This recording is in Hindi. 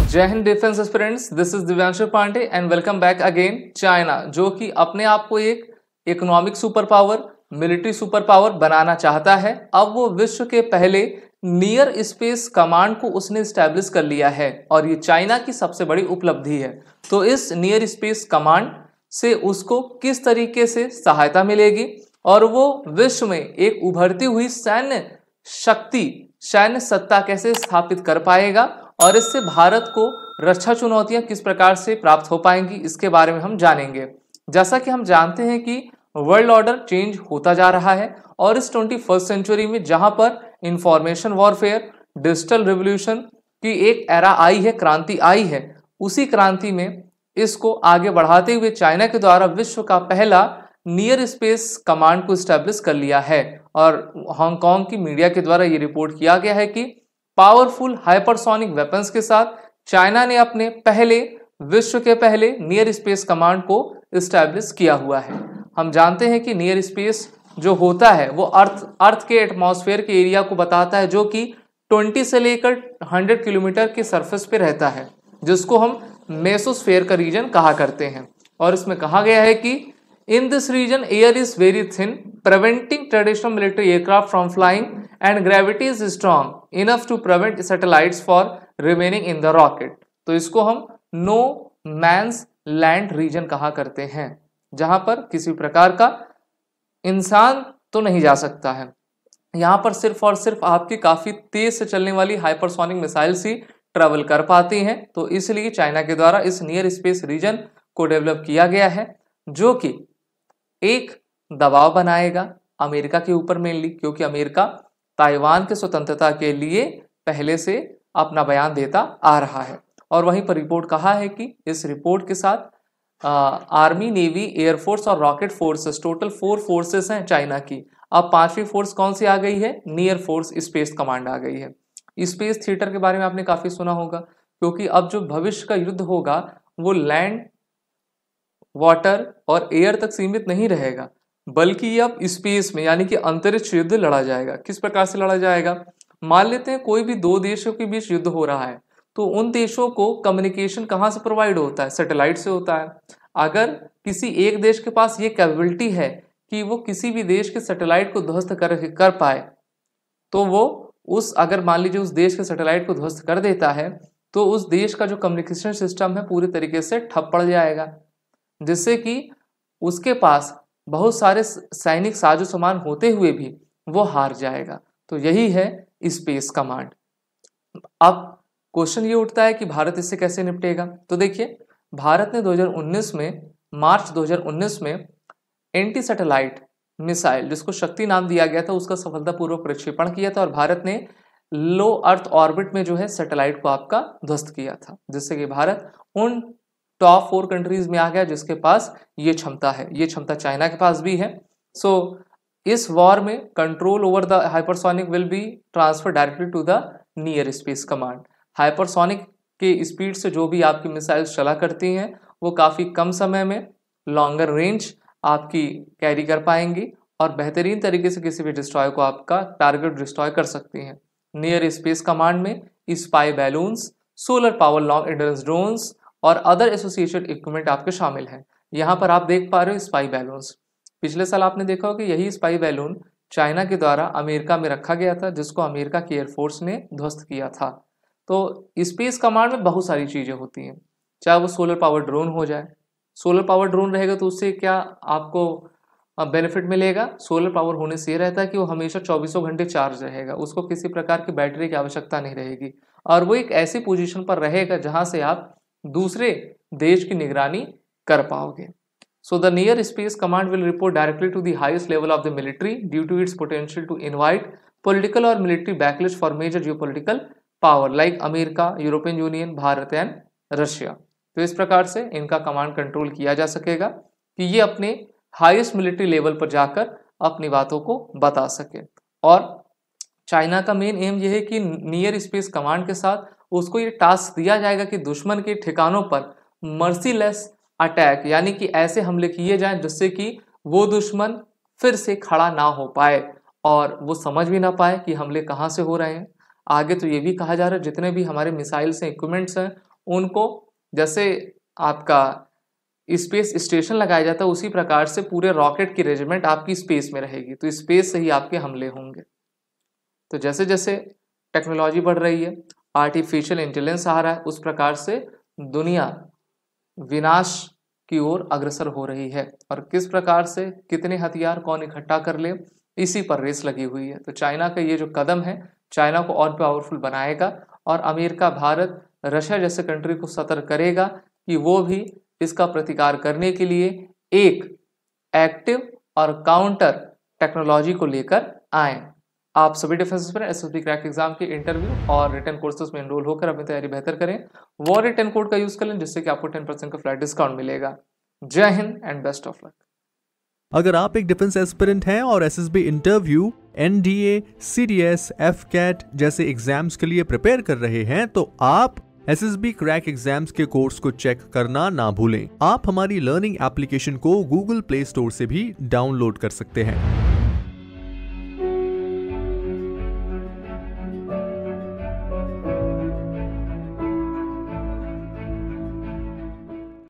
जय हिंद defence aspirants, this is Divyanshu Pandey and welcome back again. China जो कि अपने आप को एक economic super power, military super power बनाना चाहता है, अब वो विश्व के पहले नियर स्पेस कमांड को उसने स्टैब्लिश कर लिया है और ये चाइना की सबसे बड़ी उपलब्धि है। तो इस नियर स्पेस कमांड से उसको किस तरीके से सहायता मिलेगी और वो विश्व में एक उभरती हुई सैन्य शक्ति, सैन्य सत्ता कैसे स्थापित कर पाएगा और इससे भारत को रक्षा चुनौतियां किस प्रकार से प्राप्त हो पाएंगी, इसके बारे में हम जानेंगे। जैसा कि हम जानते हैं कि वर्ल्ड ऑर्डर चेंज होता जा रहा है और इस 21st सेंचुरी में जहां पर इंफॉर्मेशन वॉरफेयर, डिजिटल रिवॉल्यूशन की एक एरा आई है, क्रांति आई है, उसी क्रांति में इसको आगे बढ़ाते हुए चाइना के द्वारा विश्व का पहला नियर स्पेस कमांड को स्टैब्लिश कर लिया है। और हांगकांग की मीडिया के द्वारा ये रिपोर्ट किया गया है कि पावरफुल हाइपरसोनिक वेपन्स के साथ चाइना ने अपने विश्व के पहले नियर स्पेस कमांड को स्टैब्लिश किया हुआ है। हम जानते हैं कि नियर स्पेस जो होता है वो अर्थ के एटमॉस्फेयर के एरिया को बताता है, जो कि 20 से लेकर 100 किलोमीटर के सरफेस पे रहता है, जिसको हम मेसोस्फेयर का रीजन कहा करते हैं। और इसमें कहा गया है कि in this region air is very thin, preventing traditional military aircraft from flying, and gravity is strong enough to prevent satellites for remaining in the rocket। तो इसको हम नो मैंस लैंड रीजन कहा करते हैं, जहां पर किसी प्रकार का इंसान तो नहीं जा सकता है। यहां पर सिर्फ और सिर्फ आपकी काफी तेज से चलने वाली हाइपरसोनिक मिसाइल्स ही ट्रेवल कर पाती हैं। तो इसलिए चाइना के द्वारा इस नियर स्पेस रीजन को डेवलप किया गया है, जो कि एक दबाव बनाएगा अमेरिका के ऊपर मेनली, क्योंकि अमेरिका ताइवान के स्वतंत्रता के लिए पहले से अपना बयान देता आ रहा है। और वहीं पर रिपोर्ट कहा है कि इस रिपोर्ट के साथ आर्मी, नेवी, एयरफोर्स और रॉकेट फोर्सेस, टोटल 4 फोर्सेस हैं चाइना की। अब 5वीं फोर्स कौन सी आ गई है? नियर फोर्स स्पेस कमांड आ गई है। स्पेस थिएटर के बारे में आपने काफी सुना होगा, क्योंकि अब जो भविष्य का युद्ध होगा वो लैंड, वाटर और एयर तक सीमित नहीं रहेगा, बल्कि अब स्पेस में यानी कि अंतरिक्ष युद्ध लड़ा जाएगा। किस प्रकार से लड़ा जाएगा? मान लेते हैं कोई भी 2 देशों के बीच युद्ध हो रहा है, तो उन देशों को कम्युनिकेशन कहाँ से प्रोवाइड होता है? सैटेलाइट से होता है। अगर किसी एक देश के पास ये कैपेबिलिटी है कि वो किसी भी देश के सैटेलाइट को ध्वस्त कर पाए, तो वो अगर मान लीजिए उस देश के सैटेलाइट को ध्वस्त कर देता है, तो उस देश का जो कम्युनिकेशन सिस्टम है पूरी तरीके से ठप पड़ जाएगा, जिससे कि उसके पास बहुत सारे सैनिक साजो सामान होते हुए भी वो हार जाएगा। तो यही है स्पेस कमांड। अब क्वेश्चन ये उठता है कि भारत इससे कैसे निपटेगा? तो देखिए, भारत ने 2019 में, मार्च 2019 में एंटी सैटेलाइट मिसाइल, जिसको शक्ति नाम दिया गया था, उसका सफलतापूर्वक प्रक्षेपण किया था और भारत ने लो अर्थ ऑर्बिट में जो है सैटेलाइट को आपका ध्वस्त किया था, जिससे कि भारत उन टॉप 4 कंट्रीज में आ गया जिसके पास ये क्षमता है। ये क्षमता चाइना के पास भी है। सो इस वॉर में control over the hypersonic will be transfer directly to the near space command. Hypersonic के स्पीड से जो भी आपकी मिसाइल्स चला करती हैं वो काफ़ी कम समय में लॉन्गर रेंज आपकी कैरी कर पाएंगी और बेहतरीन तरीके से किसी भी डिस्ट्रॉय को आपका टारगेट डिस्ट्रॉय कर सकती हैं। नियर स्पेस कमांड में spy balloons, solar power long endurance drones और अदर एसोसिएटेड इक्विपमेंट आपके शामिल हैं। यहाँ पर आप देख पा रहे हो स्पाई बैलून्स। पिछले साल आपने देखा हो कि यही स्पाई बैलून चाइना के द्वारा अमेरिका में रखा गया था, जिसको अमेरिका की एयरफोर्स ने ध्वस्त किया था। तो स्पेस कमांड में बहुत सारी चीज़ें होती हैं, चाहे वो सोलर पावर ड्रोन हो जाए। सोलर पावर ड्रोन रहेगा तो उससे क्या आपको बेनिफिट मिलेगा? सोलर पावर होने से ये रहता है कि वो हमेशा 24 घंटे चार्ज रहेगा, उसको किसी प्रकार की बैटरी की आवश्यकता नहीं रहेगी और वो एक ऐसी पोजीशन पर रहेगा जहाँ से आप दूसरे देश की निगरानी कर पाओगे। So the near space command will report directly to the highest level of the military due to its potential to invite political और military backlash for major geopolitical power like America, European Union, Bharat and Russia. तो इस प्रकार से इनका कमांड कंट्रोल किया जा सकेगा कि ये अपने हाईएस्ट मिलिट्री लेवल पर जाकर अपनी बातों को बता सके। और चाइना का मेन एम यह है कि नियर स्पेस कमांड के साथ उसको ये टास्क दिया जाएगा कि दुश्मन के ठिकानों पर मर्सीलेस अटैक, यानी कि ऐसे हमले किए जाएं जिससे कि वो दुश्मन फिर से खड़ा ना हो पाए और वो समझ भी ना पाए कि हमले कहाँ से हो रहे हैं। आगे तो ये भी कहा जा रहा है जितने भी हमारे मिसाइल्स हैं, इक्विपमेंट्स हैं, उनको जैसे आपका स्पेस स्टेशन लगाया जाता है उसी प्रकार से पूरे रॉकेट की रेजिमेंट आपकी स्पेस में रहेगी, तो स्पेस से ही आपके हमले होंगे। तो जैसे जैसे टेक्नोलॉजी बढ़ रही है, आर्टिफिशियल इंटेलिजेंस आ रहा है, उस प्रकार से दुनिया विनाश की ओर अग्रसर हो रही है। और किस प्रकार से कितने हथियार कौन इकट्ठा कर ले, इसी पर रेस लगी हुई है। तो चाइना का ये जो कदम है चाइना को और पावरफुल बनाएगा और अमेरिका, भारत, रशिया जैसे कंट्री को सतर्क करेगा कि वो भी इसका प्रतिकार करने के लिए एक एक्टिव और काउंटर टेक्नोलॉजी को लेकर आए। आप सभी डिफेंस पर एसएसबी क्रैक एग्जाम के इंटरव्यू और रिटन कोर्सेज में एनरोल होकर अपनी तैयारी बेहतर करें। वॉरियर 10 कोड का यूज कर लें जिससे कि आपको 10% का फ्लैट डिस्काउंट मिलेगा। जय Hind and best of luck. अगर आप एक डिफेंस एस्पिरेंट हैं और SSB interview, NDA, CDS, AFCAT जैसे एग्जाम्स के लिए प्रिपेयर कर रहे हैं तो आप एसएसबी क्रैक एग्जाम्स के कोर्स को चेक करना ना भूलें। आप हमारी लर्निंग एप्लीकेशन को गूगल प्ले स्टोर से भी डाउनलोड कर सकते हैं।